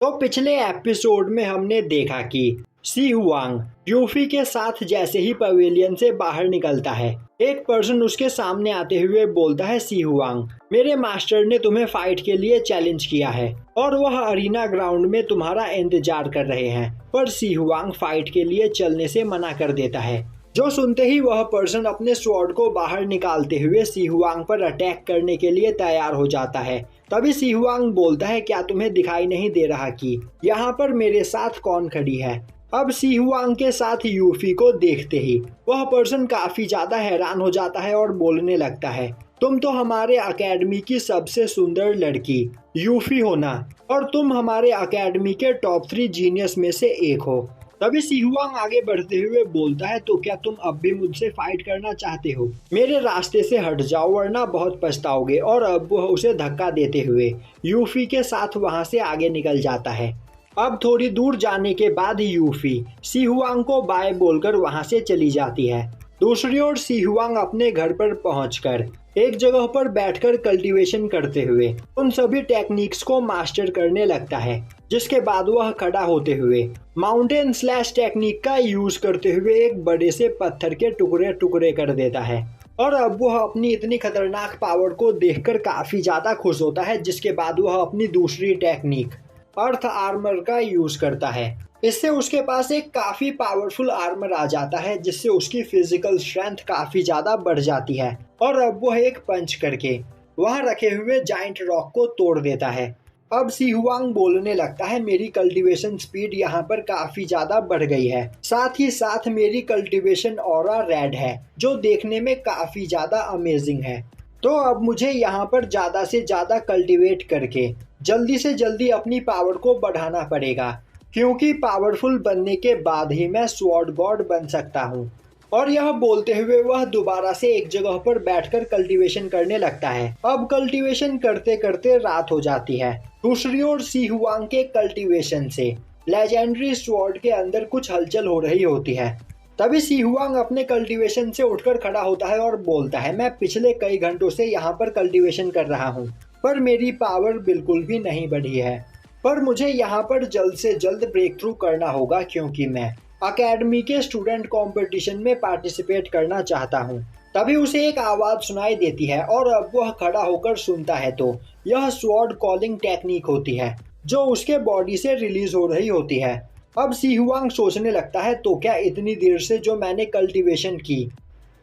तो पिछले एपिसोड में हमने देखा कि सी हुआंग यूफी के साथ जैसे ही पवेलियन से बाहर निकलता है, एक पर्सन उसके सामने आते हुए बोलता है, सी हुआंग, मेरे मास्टर ने तुम्हें फाइट के लिए चैलेंज किया है और वह अरीना ग्राउंड में तुम्हारा इंतजार कर रहे हैं। पर सी हुआंग फाइट के लिए चलने से मना कर देता है। जो सुनते ही वह पर्सन अपने स्वॉर्ड को बाहर निकालते हुए सी हुआंग पर अटैक करने के लिए तैयार हो जाता है। तभी सी हुआंग बोलता है, क्या तुम्हें दिखाई नहीं दे रहा कि यहाँ पर मेरे साथ कौन खड़ी है। अब सी हुआंग के साथ यूफी को देखते ही वह पर्सन काफी ज्यादा हैरान हो जाता है और बोलने लगता है, तुम तो हमारे अकेडमी की सबसे सुंदर लड़की यूफी हो ना, और तुम हमारे अकेडमी के टॉप 3 जीनियस में से एक हो। तभी सी हुआंग आगे बढ़ते हुए बोलता है, तो क्या तुम अब भी मुझसे फाइट करना चाहते हो? मेरे रास्ते से हट जाओ वरना बहुत पछताओगे। और अब वह उसे धक्का देते हुए यूफी के साथ वहां से आगे निकल जाता है। अब थोड़ी दूर जाने के बाद यूफी सी हुआंग को बाय बोलकर वहां से चली जाती है। दूसरी ओर सी हुआंग अपने घर पर पहुंचकर एक जगह पर बैठकर कल्टीवेशन करते हुए उन सभी टेक्निक्स को मास्टर करने लगता है, जिसके बाद वह खड़ा होते हुए माउंटेन स्लैश टेक्निक का यूज करते हुए एक बड़े से पत्थर के टुकड़े टुकड़े कर देता है। और अब वह अपनी इतनी खतरनाक पावर को देखकर काफी ज्यादा खुश होता है, जिसके बाद वह अपनी दूसरी टेक्निक अर्थ आर्मर का यूज करता है। इससे उसके पास एक काफी पावरफुल आर्मर आ जाता है, जिससे उसकी फिजिकल स्ट्रेंथ काफी ज्यादा बढ़ जाती है। और अब वह एक पंच करके वहां रखे हुए जाइंट रॉक को तोड़ देता है। अब सी हुआंग बोलने लगता है, मेरी कल्टीवेशन स्पीड यहाँ पर काफी ज्यादा बढ़ गई है, साथ ही साथ मेरी कल्टीवेशन ऑरा रेड है, जो देखने में काफी ज्यादा अमेजिंग है। तो अब मुझे यहाँ पर ज्यादा से ज्यादा कल्टीवेट करके जल्दी से जल्दी अपनी पावर को बढ़ाना पड़ेगा, क्योंकि पावरफुल बनने के बाद ही मैं स्वॉर्ड गॉड बन सकता हूँ। और यह बोलते हुए वह दोबारा से एक जगह पर बैठकर कल्टीवेशन करने लगता है। अब कल्टीवेशन करते करते रात हो जाती है। दूसरी ओर सी हुआंग के कल्टीवेशन से लेजेंडरी स्वॉर्ड के अंदर कुछ हलचल हो रही होती है। तभी सी हुआंग अपने कल्टीवेशन से उठकर खड़ा होता है और बोलता है, मैं पिछले कई घंटों से यहाँ पर कल्टीवेशन कर रहा हूँ, पर मेरी पावर बिल्कुल भी नहीं बढ़ी है। पर मुझे यहाँ पर जल्द से जल्द ब्रेक थ्रू करना होगा, क्योंकि मैं अकेडमी के स्टूडेंट कंपटीशन में पार्टिसिपेट करना चाहता हूँ। तभी उसे एक आवाज सुनाई देती है और अब वह खड़ा होकर सुनता है तो यह स्वॉर्ड कॉलिंग टेक्निक होती है, जो उसके बॉडी से रिलीज हो रही होती है। अब सी हुआंग सोचने लगता है, तो क्या इतनी देर से जो मैंने कल्टीवेशन की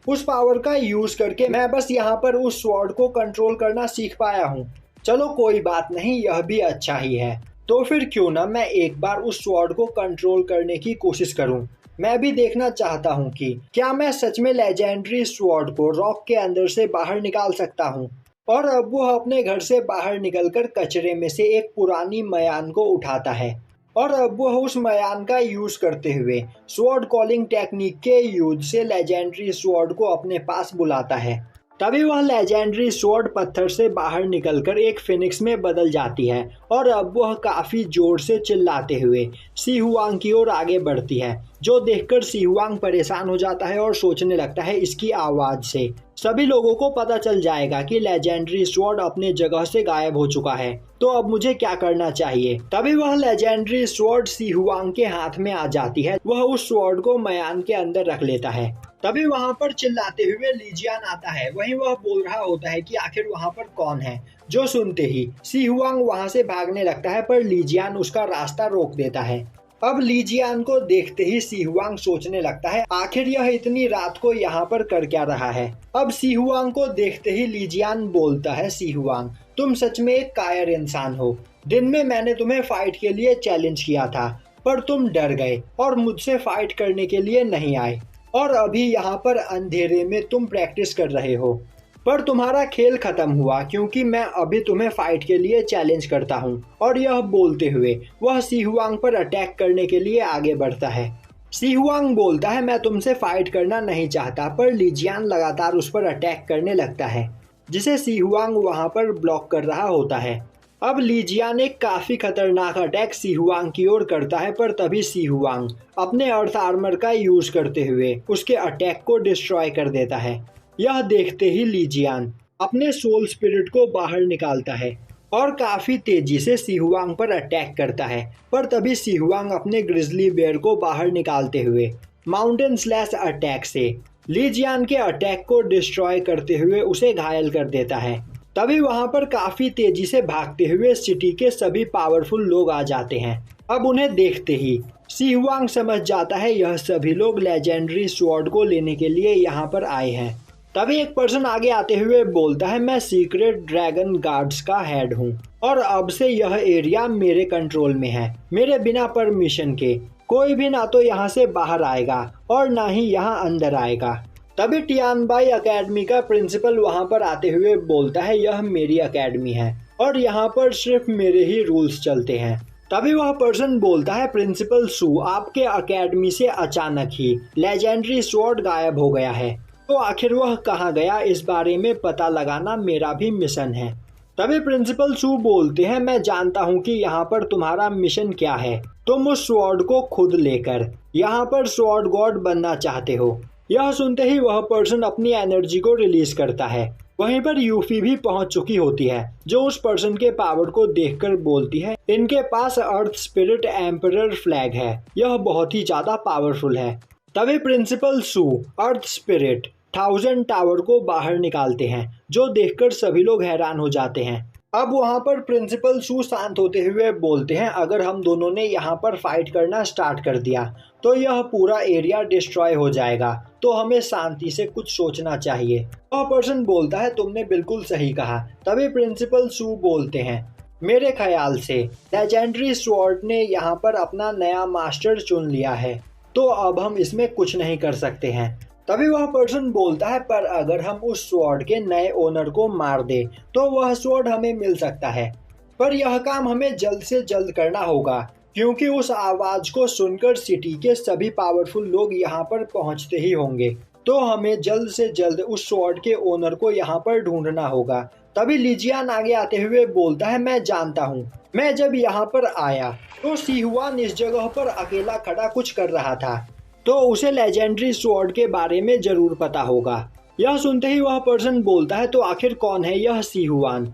उस पावर का यूज करके मैं बस यहाँ पर उस स्वॉर्ड को कंट्रोल करना सीख पाया हूँ। चलो कोई बात नहीं, यह भी अच्छा ही है। तो फिर क्यों ना मैं एक बार उस स्वॉर्ड को कंट्रोल करने की कोशिश करूं। मैं भी देखना चाहता हूं कि क्या मैं सच में लेजेंडरी स्वॉर्ड को रॉक के अंदर से बाहर निकाल सकता हूं। और अब वह अपने घर से बाहर निकलकर कचरे में से एक पुरानी मयान को उठाता है और अब वह उस मयान का यूज करते हुए स्वॉर्ड कॉलिंग टेक्निक के यूज से लेजेंडरी स्वॉर्ड को अपने पास बुलाता है। तभी वह लेजेंडरी स्वॉर्ड पत्थर से बाहर निकलकर एक फिनिक्स में बदल जाती है और अब वह काफी जोर से चिल्लाते हुए सी हुआंग की ओर आगे बढ़ती है, जो देखकर सी हुआंग परेशान हो जाता है और सोचने लगता है, इसकी आवाज से सभी लोगों को पता चल जाएगा कि लेजेंडरी स्वॉर्ड अपने जगह से गायब हो चुका है, तो अब मुझे क्या करना चाहिए। तभी वह लेजेंडरी स्वॉर्ड सी हुआंग के हाथ में आ जाती है। वह उस स्वॉर्ड को मयान के अंदर रख लेता है। तभी वहां पर चिल्लाते हुए लीजियान आता है। वहीं वह बोल रहा होता है कि आखिर वहां पर कौन है। जो सुनते ही सी हुआंग वहां से भागने लगता है, पर लीजियान उसका रास्ता रोक देता है। अब लीजियान को देखते ही सी हुआंग सोचने लगता है, आखिर यह इतनी रात को यहाँ पर कर क्या रहा है। अब सी हुआंग को देखते ही लीजियान बोलता है, सी हुआंग, तुम सच में एक कायर इंसान हो। दिन में मैंने तुम्हें फाइट के लिए चैलेंज किया था, पर तुम डर गए और मुझसे फाइट करने के लिए नहीं आए, और अभी यहाँ पर अंधेरे में तुम प्रैक्टिस कर रहे हो। पर तुम्हारा खेल खत्म हुआ, क्योंकि मैं अभी तुम्हें फाइट के लिए चैलेंज करता हूँ। और यह बोलते हुए वह सी हुआंग पर अटैक करने के लिए आगे बढ़ता है। सी हुआंग बोलता है, मैं तुमसे फाइट करना नहीं चाहता, पर लीजियान लगातार उस पर अटैक करने लगता है, जिसे सी हुआंग वहां पर ब्लॉक कर रहा होता है। अब लीजियान एक काफी खतरनाक अटैक सी हुआंग की ओर करता है, पर तभी सी हुआंग अपने अर्थ आर्मर का यूज करते हुए उसके अटैक को डिस्ट्रॉय कर देता है। यह देखते ही लीजियान अपने सोल स्पिरिट को बाहर निकालता है और काफी तेजी से सी हुआंग पर अटैक करता है। पर तभी सी हुआंग अपने ग्रिजली बेयर को बाहर निकालते हुए माउंटेन स्लैश अटैक से ली जियान के अटैक को डिस्ट्रॉय करते हुए उसे घायल कर देता है। तभी वहां पर काफी तेजी से भागते हुए सिटी के सभी पावरफुल लोग आ जाते हैं। अब उन्हें देखते ही सी हुआंग समझ जाता है यह सभी लोग लेजेंडरी स्वॉर्ड को लेने के लिए यहाँ पर आए हैं। तभी एक पर्सन आगे आते हुए बोलता है, मैं सीक्रेट ड्रैगन गार्ड्स का हेड हूँ और अब से यह एरिया मेरे कंट्रोल में है। मेरे बिना परमिशन के कोई भी ना तो यहाँ से बाहर आएगा और ना ही यहाँ अंदर आएगा। तभी टियानबाई एकेडमी का प्रिंसिपल वहाँ पर आते हुए बोलता है, यह मेरी एकेडमी है और यहाँ पर सिर्फ मेरे ही रूल्स चलते हैं। तभी वह पर्सन बोलता है, प्रिंसिपल सू, आपके एकेडमी से अचानक ही लेजेंडरी स्वॉर्ड गायब हो गया है, तो आखिर वह कहाँ गया इस बारे में पता लगाना मेरा भी मिशन है। तभी प्रिंसिपल सू बोलते हैं, मैं जानता हूँ कि यहाँ पर तुम्हारा मिशन क्या है। तुम उस स्वॉर्ड को खुद लेकर यहाँ पर स्वॉर्ड गॉड बनना चाहते हो। यह सुनते ही वह पर्सन अपनी एनर्जी को रिलीज करता है। वहीं पर यूफी भी पहुंच चुकी होती है, जो उस पर्सन के पावर को देखकर बोलती है, इनके पास अर्थ स्पिरिट एम्परर फ्लैग है, यह बहुत ही ज्यादा पावरफुल है। तभी प्रिंसिपल सू अर्थ स्पिरिट 1000 टावर को बाहर निकालते हैं, जो देखकर सभी लोग हैरान हो जाते हैं। अब वहां पर प्रिंसिपल सू शांत होते हुए बोलते हैं, अगर हम दोनों ने यहाँ पर फाइट करना स्टार्ट कर दिया तो यह पूरा एरिया डिस्ट्रॉय हो जाएगा, तो हमें शांति से कुछ सोचना चाहिए। वह पर्सन बोलता है, तुमने बिल्कुल सही कहा। तभी प्रिंसिपल सू बोलते हैं, मेरे ख्याल से लेजेंडरी स्वॉर्ड ने यहाँ पर अपना नया मास्टर चुन लिया है, तो अब हम इसमें कुछ नहीं कर सकते हैं। तभी वह पर्सन बोलता है, पर अगर हम उस स्वॉर्ड के नए ओनर को मार दे तो वह स्वॉर्ड हमें मिल सकता है, पर यह काम हमें जल्द से जल्द करना होगा, क्योंकि उस आवाज को सुनकर सिटी के सभी पावरफुल लोग यहाँ पर पहुँचते ही होंगे, तो हमें जल्द से जल्द उस स्वॉर्ड के ओनर को यहाँ पर ढूंढना होगा। तभी लीजियान आगे आते हुए बोलता है, मैं जानता हूँ, मैं जब यहाँ पर आया तो सी हुआन इस जगह पर अकेला खड़ा कुछ कर रहा था, तो उसे लेजेंडरी स्वॉर्ड के बारे में जरूर पता होगा। यह सुनते ही वह पर्सन बोलता है, तो आखिर कौन है यह सी हुआन।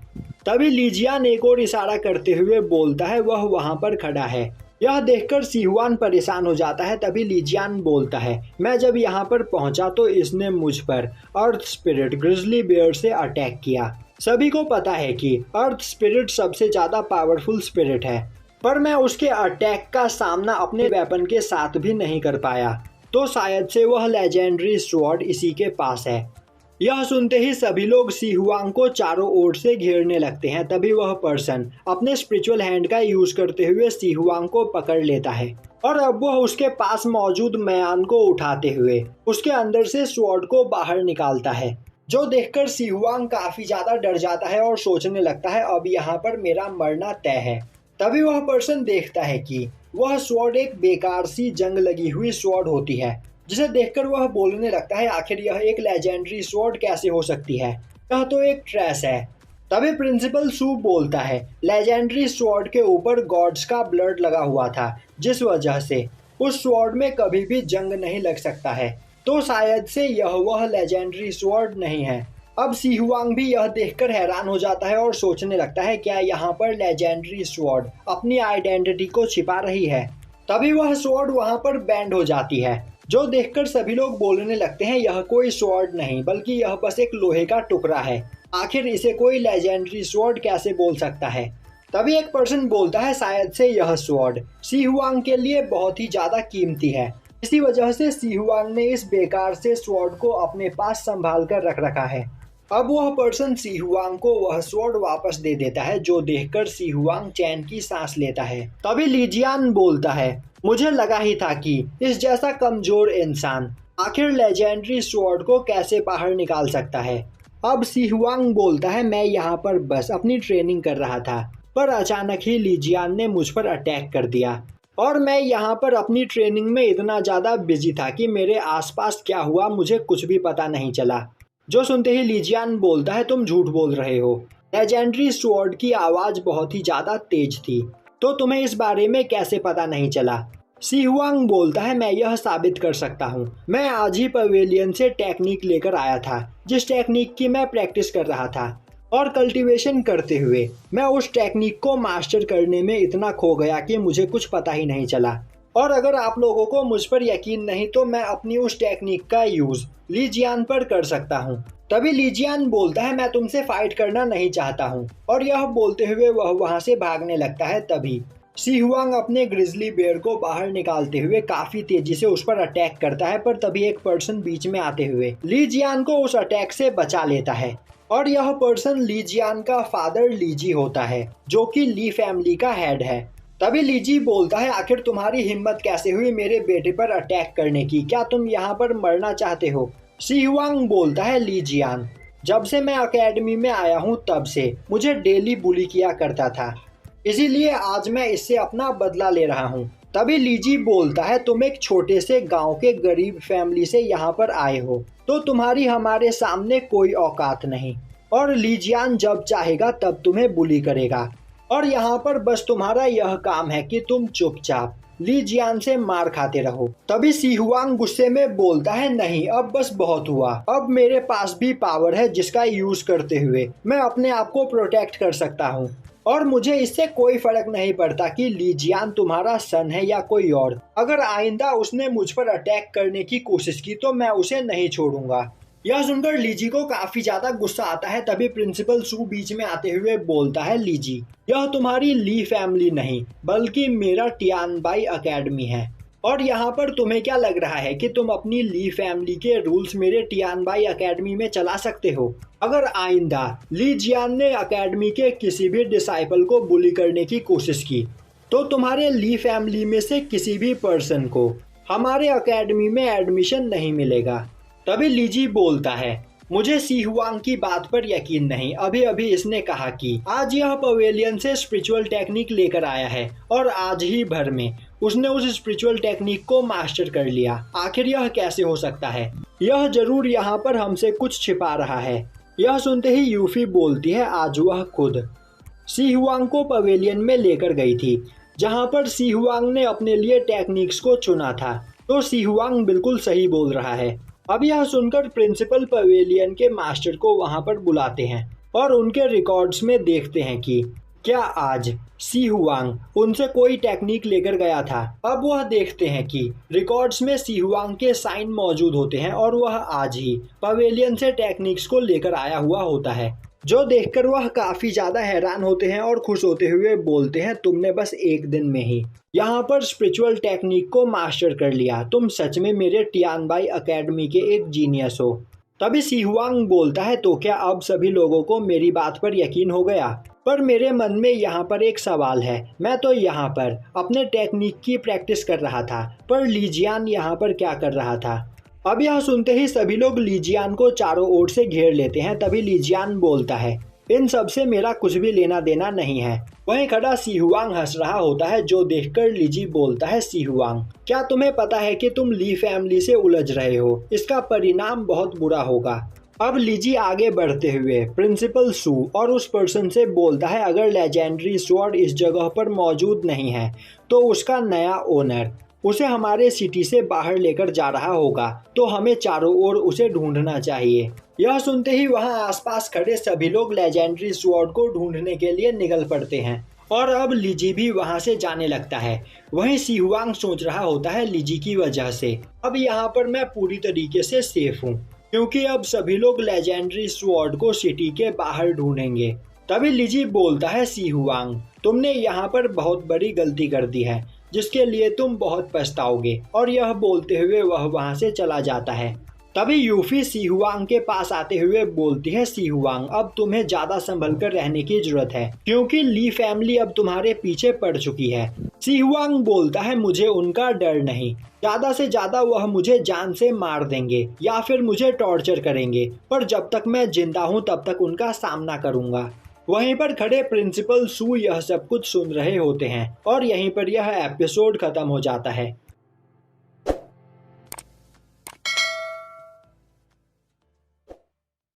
तभी लीजियान एक और इशारा करते हुए बोलता है, वह वहां पर खड़ा है। यह देखकर सी हुआन परेशान हो जाता है। तभी लीजियान बोलता है, मैं जब यहाँ पर पहुंचा तो इसने मुझ पर अर्थ स्पिरिट ग्रिजली बेयर से अटैक किया। सभी को पता है कि अर्थ स्पिरिट सबसे ज्यादा पावरफुल स्पिरिट है, पर मैं उसके अटैक का सामना अपने वेपन के साथ भी नहीं कर पाया, तो शायद से वह लेजेंडरी स्वॉर्ड इसी के पास है। यह सुनते ही सभी लोग सी हुआंग को चारों ओर से घेरने लगते हैं। तभी वह पर्सन अपने स्पिरिचुअल हैंड का यूज करते हुए सी हुआंग को पकड़ लेता है और अब वह उसके पास मौजूद म्यान को उठाते हुए उसके अंदर से स्वॉर्ड को बाहर निकालता है, जो देखकर सी हुआंग काफी ज्यादा डर जाता है और सोचने लगता है, अब यहाँ पर मेरा मरना तय है। तभी वह पर्सन देखता है कि वह स्वॉर्ड एक बेकार सी जंग लगी हुई स्वॉर्ड होती है, जिसे देखकर वह बोलने लगता है, आखिर यह एक लेजेंडरी स्वॉर्ड कैसे हो सकती है, यह तो एक ट्रैश है। तभी प्रिंसिपल सू बोलता है, लेजेंडरी स्वॉर्ड के ऊपर गॉड्स का ब्लड लगा हुआ था, जिस वजह से उस स्वॉर्ड में कभी भी जंग नहीं लग सकता है, तो शायद से यह वह लेजेंडरी स्वॉर्ड नहीं है। अब सी हुआंग भी यह देखकर हैरान हो जाता है और सोचने लगता है, क्या यहाँ पर लेजेंडरी स्वॉर्ड अपनी आइडेंटिटी को छिपा रही है। तभी वह स्वॉर्ड वहां पर बैंड हो जाती है, जो देखकर सभी लोग बोलने लगते हैं, यह कोई स्वॉर्ड नहीं बल्कि यह बस एक लोहे का टुकड़ा है, आखिर इसे कोई लेजेंडरी स्वॉर्ड कैसे बोल सकता है। तभी एक पर्सन बोलता है, शायद से यह स्वॉर्ड सी हुआंग के लिए बहुत ही ज्यादा कीमती है, इसी वजह से सी हुआंग ने इस बेकार से स्वॉर्ड को अपने पास संभाल कर रख रखा है। अब वह पर्सन सी हुआंग को वह स्वॉर्ड वापस दे देता है, जो देखकर सी हुआंग चैन की सांस लेता है। तभी लीजियान बोलता है, मुझे लगा ही था कि इस जैसा कमजोर इंसान आखिर लेजेंडरी स्वॉर्ड को कैसे बाहर निकाल सकता है। अब सी हुआंग बोलता है, मैं यहाँ पर बस अपनी ट्रेनिंग कर रहा था, पर अचानक ही लीजियान ने मुझ पर अटैक कर दिया और मैं यहाँ पर अपनी ट्रेनिंग में इतना ज़्यादा बिजी था कि मेरे आसपास क्या हुआ मुझे कुछ भी पता नहीं चला। जो सुनते ही लीजियान बोलता है, तुम झूठ बोल रहे हो, लेजेंडरी स्वॉर्ड की आवाज़ बहुत ही ज़्यादा तेज थी, तो तुम्हें इस बारे में कैसे पता नहीं चला। सी हुआंग बोलता है, मैं यह साबित कर सकता हूँ, मैं आज ही पवेलियन से टेक्निक लेकर आया था, जिस टेक्निक की मैं प्रैक्टिस कर रहा था, और कल्टीवेशन करते हुए मैं उस टेक्निक को मास्टर करने में इतना खो गया कि मुझे कुछ पता ही नहीं चला। और अगर आप लोगों को मुझ पर यकीन नहीं तो मैं अपनी उस टेक्निक का यूज ली जियान पर कर सकता हूँ। तभी ली जियान बोलता है मैं तुमसे फाइट करना नहीं चाहता हूँ, और यह बोलते हुए वह वहाँ से भागने लगता है। तभी सी हुआंग अपने ग्रिजली बेयर को बाहर निकालते हुए काफी तेजी से उस पर अटैक करता है, पर तभी एक पर्सन बीच में आते हुए ली जियान को उस अटैक से बचा लेता है। और यह पर्सन ली जियान का फादर लीजी होता है, जो कि ली फैमिली का हेड है। तभी लीजी बोलता है आखिर तुम्हारी हिम्मत कैसे हुई मेरे बेटे पर अटैक करने की, क्या तुम यहाँ पर मरना चाहते हो? सी हुआंग बोलता है ली जियान, जब से मैं अकेडमी में आया हूँ तब से मुझे डेली बुली किया करता था, इसीलिए आज मैं इससे अपना बदला ले रहा हूँ। तभी लीजी बोलता है तुम एक छोटे से गांव के गरीब फैमिली से यहाँ पर आए हो, तो तुम्हारी हमारे सामने कोई औकात नहीं, और ली जियान जब चाहेगा तब तुम्हें बुली करेगा, और यहाँ पर बस तुम्हारा यह काम है कि तुम चुपचाप ली जियान से मार खाते रहो। तभी सी हुआंग गुस्से में बोलता है नहीं, अब बस बहुत हुआ, अब मेरे पास भी पावर है जिसका यूज करते हुए मैं अपने आप को प्रोटेक्ट कर सकता हूँ, और मुझे इससे कोई फर्क नहीं पड़ता कि ली जियान तुम्हारा सन है या कोई और। अगर आइंदा उसने मुझ पर अटैक करने की कोशिश की तो मैं उसे नहीं छोड़ूंगा। यह सुनकर लीजी को काफी ज्यादा गुस्सा आता है। तभी प्रिंसिपल सू बीच में आते हुए बोलता है लीजी, यह तुम्हारी ली फैमिली नहीं बल्कि मेरा टियानबाई अकेडमी है, और यहाँ पर तुम्हें क्या लग रहा है कि तुम अपनी ली फैमिली के रूल्स मेरे टियानबाई अकेडमी में चला सकते हो? अगर आइंदा ली जियान ने अकेडमी के किसी भी डिसाइपल को बुली करने की कोशिश की तो तुम्हारे ली फैमिली में से किसी भी पर्सन को हमारे अकेडमी में एडमिशन नहीं मिलेगा। तभी लीजी बोलता है मुझे सी हुआंग की बात पर यकीन नहीं, अभी अभी इसने कहा कि आज यह पवेलियन से स्पिरिचुअल टेक्निक लेकर आया है और आज ही भर में उसने उस स्पिरिचुअल टेक्निक को मास्टर कर लिया। आखिर यह कैसे हो सकता है? यह जरूर यहाँ पर हमसे कुछ छिपा रहा है। यह सुनते ही यूफी बोलती है आज वह खुद सी हुआंग को पवेलियन में लेकर गई थी, जहाँ पर सी हुआंग ने अपने लिए टेक्निक्स को चुना था, तो सी हुआंग बिल्कुल सही बोल रहा है। अब यह सुनकर प्रिंसिपल पवेलियन के मास्टर को वहां पर बुलाते हैं और उनके रिकॉर्ड्स में देखते हैं कि क्या आज सी हुआंग उनसे कोई टेक्निक लेकर गया था। अब वह देखते हैं कि रिकॉर्ड्स में सी हुआंग के साइन मौजूद होते हैं और वह आज ही पवेलियन से टेक्निक्स को लेकर आया हुआ होता है, जो देखकर वह काफी ज्यादा हैरान होते हैं और खुश होते हुए बोलते हैं तुमने बस एक दिन में ही यहाँ पर स्पिरिचुअल टेक्निक को मास्टर कर लिया, तुम सच में मेरे टियानबाई अकेडमी के एक जीनियस हो। तभी सी हुआंग बोलता है तो क्या अब सभी लोगों को मेरी बात पर यकीन हो गया? पर मेरे मन में यहाँ पर एक सवाल है, मैं तो यहाँ पर अपने टेक्निक की प्रैक्टिस कर रहा था, पर ली जियान यहाँ पर क्या कर रहा था? अब यह सुनते ही सभी लोग ली जियान को चारों ओर से घेर लेते हैं। तभी ली जियान बोलता है इन सब से मेरा कुछ भी लेना देना नहीं है। वहीं खड़ा सी हुआंग हंस रहा होता है, जो देखकर लीजी बोलता है सी हुआंग क्या तुम्हें पता है कि तुम ली फैमिली से उलझ रहे हो? इसका परिणाम बहुत बुरा होगा। अब लीजी आगे बढ़ते हुए प्रिंसिपल सू और उस पर्सन से बोलता है अगर लेजेंडरी स्वॉर्ड इस जगह पर मौजूद नहीं है तो उसका नया ओनर उसे हमारे सिटी से बाहर लेकर जा रहा होगा, तो हमें चारों ओर उसे ढूंढना चाहिए। यह सुनते ही वहां आसपास खड़े सभी लोग लेजेंडरी स्वॉर्ड को ढूंढने के लिए निकल पड़ते हैं और अब लीजी भी वहां से जाने लगता है। वहीं सी हुआंग सोच रहा होता है लीजी की वजह से अब यहाँ पर मैं पूरी तरीके से सेफ हूँ, क्योंकि अब सभी लोग लेजेंडरी स्वॉर्ड को सिटी के बाहर ढूंढेंगे। तभी लीजी बोलता है सी हुआंग तुमने यहाँ पर बहुत बड़ी गलती कर दी है जिसके लिए तुम बहुत पछताओगे, और यह बोलते हुए वह वहां से चला जाता है। तभी यूफी सी हुआंग के पास आते हुए बोलती है सी हुआंग अब तुम्हें ज्यादा संभल कर रहने की जरूरत है, क्योंकि ली फैमिली अब तुम्हारे पीछे पड़ चुकी है। सी हुआंग बोलता है मुझे उनका डर नहीं, ज्यादा से ज्यादा वह मुझे जान से मार देंगे या फिर मुझे टॉर्चर करेंगे, पर जब तक मैं जिंदा हूँ तब तक उनका सामना करूंगा। वहीं पर खड़े प्रिंसिपल सू यह सब कुछ सुन रहे होते हैं और यहीं पर यह एपिसोड खत्म हो जाता है।